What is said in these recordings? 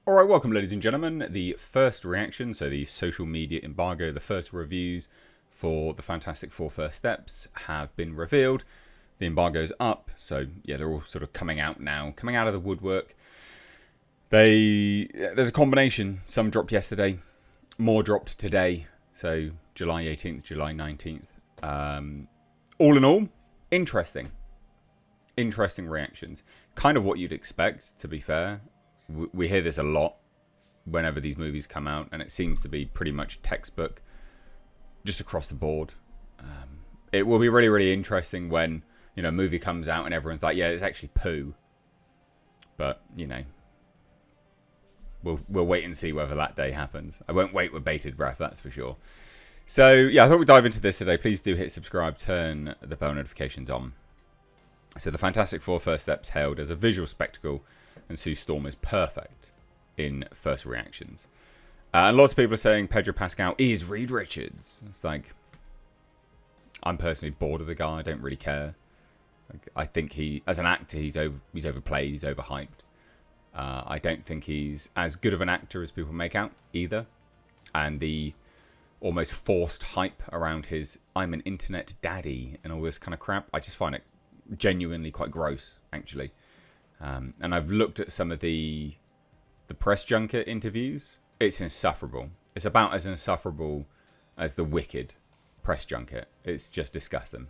Alright, welcome ladies and gentlemen. The first reaction, so the social media embargo, the first reviews for the Fantastic Four First Steps have been revealed. The embargo's up, so yeah, they're all sort of coming out now, coming out of the woodwork. There's a combination. Some dropped yesterday, more dropped today, so July 18th, July 19th. All in all, interesting reactions. Kind of what you'd expect, to be fair. We hear this a lot whenever these movies come out, and it seems to be pretty much textbook just across the board. It will be really, really interesting when, you know, a movie comes out and everyone's like, yeah, it's actually poo. But, you know, we'll wait and see whether that day happens. I won't wait with bated breath, that's for sure. So, yeah, I thought we'd dive into this today. Please do hit subscribe, turn the bell notifications on. So the Fantastic Four First Steps hailed as a visual spectacle, and Sue Storm is perfect in first reactions. And lots of people are saying Pedro Pascal is Reed Richards. It's like, I'm personally bored of the guy. I don't really care. Like, I think he, as an actor, he's overplayed. He's overhyped. I don't think he's as good of an actor as people make out either. And the almost forced hype around his "I'm an internet daddy" and all this kind of crap, I just find it genuinely quite gross, actually. And I've looked at some of the press junket interviews. It's insufferable. It's about as insufferable as the Wicked press junket. It's just disgusting.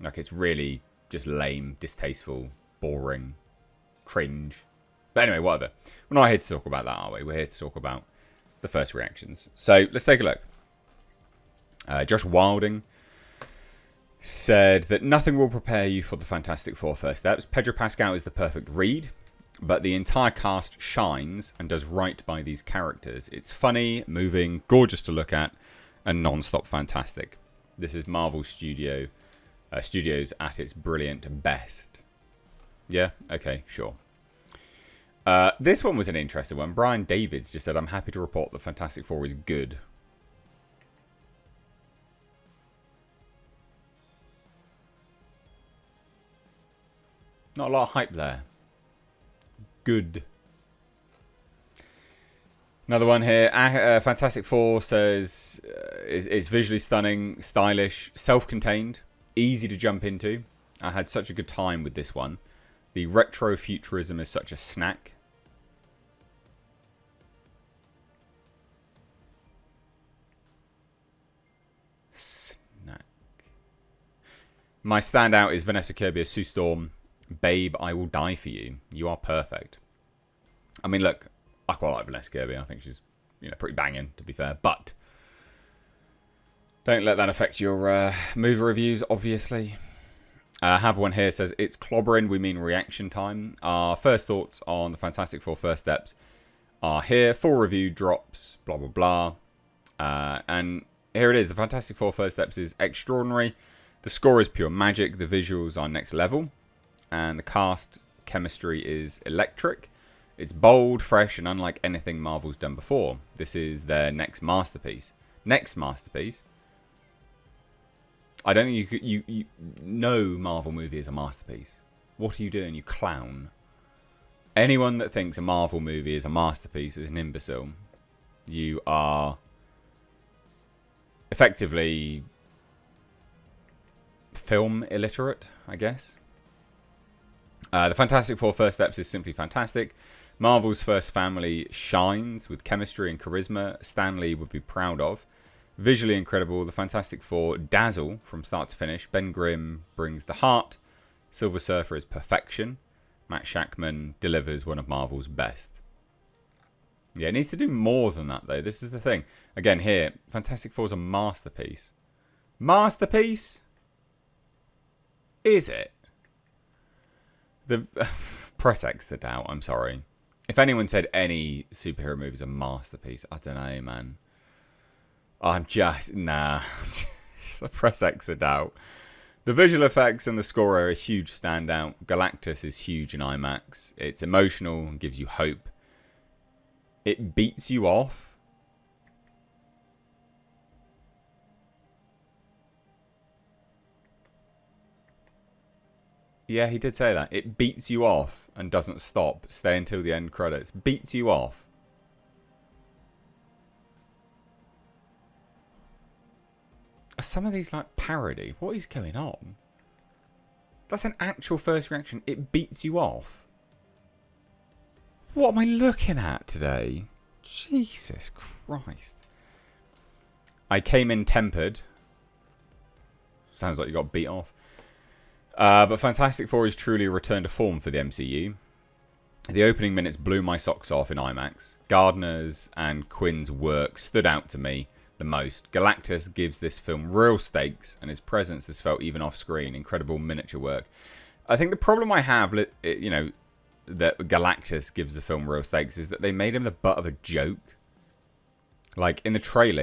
Like, it's really just lame, distasteful, boring, cringe. But anyway, whatever. We're not here to talk about that, are we? We're here to talk about the first reactions. So let's take a look. Josh Wilding said that nothing will prepare you for the Fantastic Four First Steps. Pedro Pascal is the perfect Reed, but the entire cast shines and does right by these characters. It's funny, moving, gorgeous to look at, and non-stop fantastic. This is Marvel Studios at its brilliant best. Yeah? Okay, sure. This one was an interesting one. Brian Davids just said, I'm happy to report that Fantastic Four is good. Not a lot of hype there. Good. Another one here. Fantastic Four says it's visually stunning, stylish, self-contained, easy to jump into. I had such a good time with this one. The retro futurism is such a snack. My standout is Vanessa Kirby as Sue Storm. Babe, I will die for you. You are perfect. I mean, look, I quite like Vanessa Kirby. I think she's, you know, pretty banging, to be fair. But don't let that affect your movie reviews, obviously. I have one here says, it's clobbering, we mean reaction time. Our first thoughts on the Fantastic Four First Steps are here. Full review drops, blah, blah, blah. And here it is. The Fantastic Four First Steps is extraordinary. The score is pure magic. The visuals are next level. And the cast chemistry is electric. It's bold, fresh, and unlike anything Marvel's done before. This is their next masterpiece. Next masterpiece. I don't think you no Marvel movie is a masterpiece. What are you doing, you clown? Anyone that thinks a Marvel movie is a masterpiece is an imbecile. You are effectively film illiterate, I guess. The Fantastic Four First Steps is simply fantastic. Marvel's first family shines with chemistry and charisma Stan Lee would be proud of. Visually incredible, the Fantastic Four dazzle from start to finish. Ben Grimm brings the heart. Silver Surfer is perfection. Matt Shakman delivers one of Marvel's best. Yeah, it needs to do more than that, though. This is the thing. Again, here, Fantastic Four is a masterpiece. Masterpiece? Is it? The press X the doubt, I'm sorry. If anyone said any superhero movie is a masterpiece, I don't know, man. I'm just, nah. Press X the doubt. The visual effects and the score are a huge standout. Galactus is huge in IMAX. It's emotional and gives you hope. It beats you off. Yeah, he did say that. It beats you off and doesn't stop. Stay until the end credits. Beats you off. Are some of these like parody? What is going on? That's an actual first reaction. It beats you off. What am I looking at today? Jesus Christ. I came in tempered. Sounds like you got beat off. But Fantastic Four is truly a return to form for the MCU. The opening minutes blew my socks off in IMAX. Gardner's and Quinn's work stood out to me the most. Galactus gives this film real stakes, and his presence is felt even off screen. Incredible miniature work. I think the problem I have, you know, that Galactus gives the film real stakes is that they made him the butt of a joke. Like in the trailer,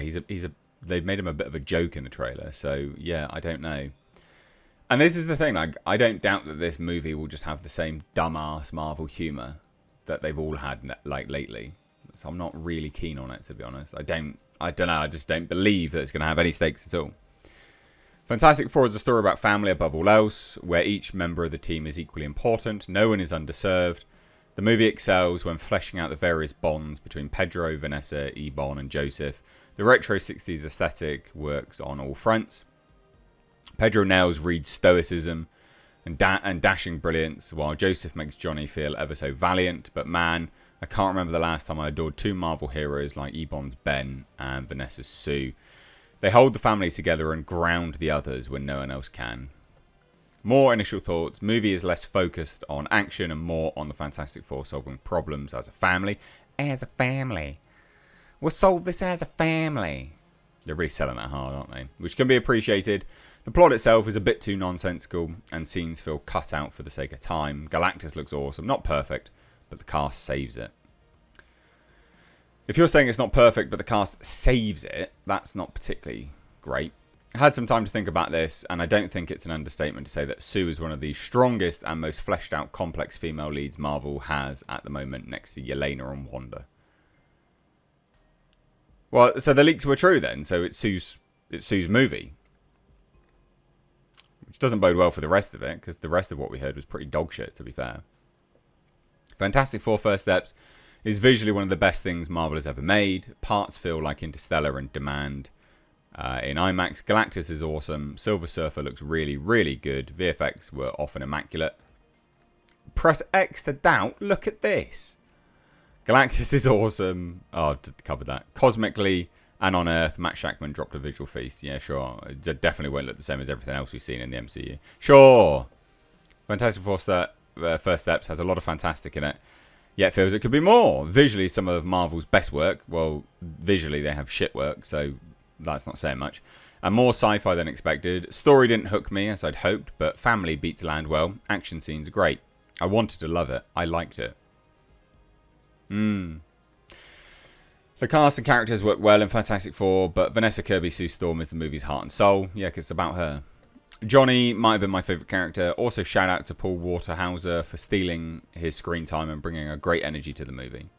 they've made him a bit of a joke in the trailer. So yeah, I don't know. And this is the thing, like, I don't doubt that this movie will just have the same dumbass Marvel humour that they've all had, like, lately. So I'm not really keen on it, to be honest. I don't know, I just don't believe that it's going to have any stakes at all. Fantastic Four is a story about family above all else, where each member of the team is equally important. No one is underserved. The movie excels when fleshing out the various bonds between Pedro, Vanessa, Ebon, and Joseph. The retro 60s aesthetic works on all fronts. Pedro nails Reed's stoicism and dashing brilliance, while Joseph makes Johnny feel ever so valiant. But man, I can't remember the last time I adored two Marvel heroes like Ebon's Ben and Vanessa's Sue. They hold the family together and ground the others when no one else can. More initial thoughts. Movie is less focused on action and more on the Fantastic Four solving problems as a family. As a family. We'll solve this as a family. They're really selling that hard, aren't they? Which can be appreciated. The plot itself is a bit too nonsensical, and scenes feel cut out for the sake of time. Galactus looks awesome. Not perfect, but the cast saves it. If you're saying it's not perfect, but the cast saves it, that's not particularly great. I had some time to think about this, and I don't think it's an understatement to say that Sue is one of the strongest and most fleshed out complex female leads Marvel has at the moment, next to Yelena and Wanda. Well, so the leaks were true then, so it's Sue's movie. Which doesn't bode well for the rest of it, because the rest of what we heard was pretty dog shit, to be fair. Fantastic Four First Steps is visually one of the best things Marvel has ever made. Parts feel like Interstellar and Demand in IMAX. Galactus is awesome. Silver Surfer looks really, really good. VFX were often immaculate. Press X to doubt. Look at this. Galactus is awesome. Oh, covered that. Cosmically and on Earth, Matt Shackman dropped a visual feast. Yeah, sure. It definitely won't look the same as everything else we've seen in the MCU. Sure. Fantastic Four First Steps has a lot of fantastic in it. Yet feels it could be more. Visually, some of Marvel's best work. Well, visually they have shit work, so that's not saying much. And more sci-fi than expected. Story didn't hook me as I'd hoped, but family beats land well. Action scenes are great. I wanted to love it. I liked it. The cast and characters work well in Fantastic Four, but Vanessa Kirby Sue Storm is the movie's heart and soul. Yeah, because it's about her. Johnny might have been my favourite character. Also, shout out to Paul Waterhauser for stealing his screen time and bringing a great energy to the movie.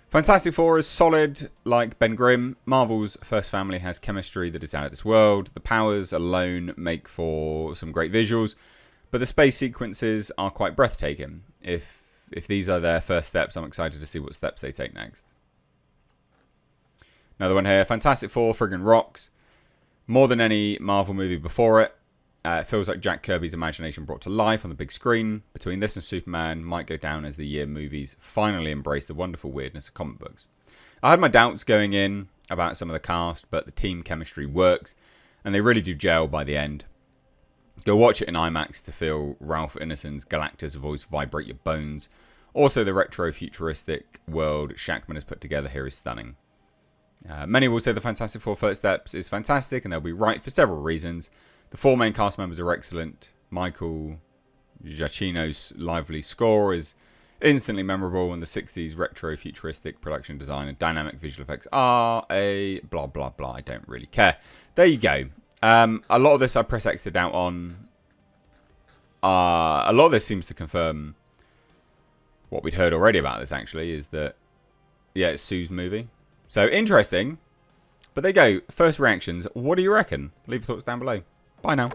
Fantastic Four is solid, like Ben Grimm. Marvel's first family has chemistry that is out of this world. The powers alone make for some great visuals, but the space sequences are quite breathtaking. If these are their first steps, I'm excited to see what steps they take next. Another one here. Fantastic Four friggin' rocks. More than any Marvel movie before it. It feels like Jack Kirby's imagination brought to life on the big screen. Between this and Superman might go down as the year movies finally embrace the wonderful weirdness of comic books. I had my doubts going in about some of the cast, but the team chemistry works, and they really do gel by the end. Go watch it in IMAX to feel Ralph Ineson's Galactus voice vibrate your bones. Also, the retro-futuristic world Shackman has put together here is stunning. Many will say the Fantastic Four First Steps is fantastic, and they'll be right for several reasons. The four main cast members are excellent. Michael Giacchino's lively score is instantly memorable, and the 60s retro-futuristic production design and dynamic visual effects are a blah, blah, blah. I don't really care. There you go. A lot of this I press X to doubt on. A lot of this seems to confirm what we'd heard already about this, actually, is that, yeah, it's Sue's movie. So, interesting. But there you go. First reactions. What do you reckon? Leave your thoughts down below. Bye now.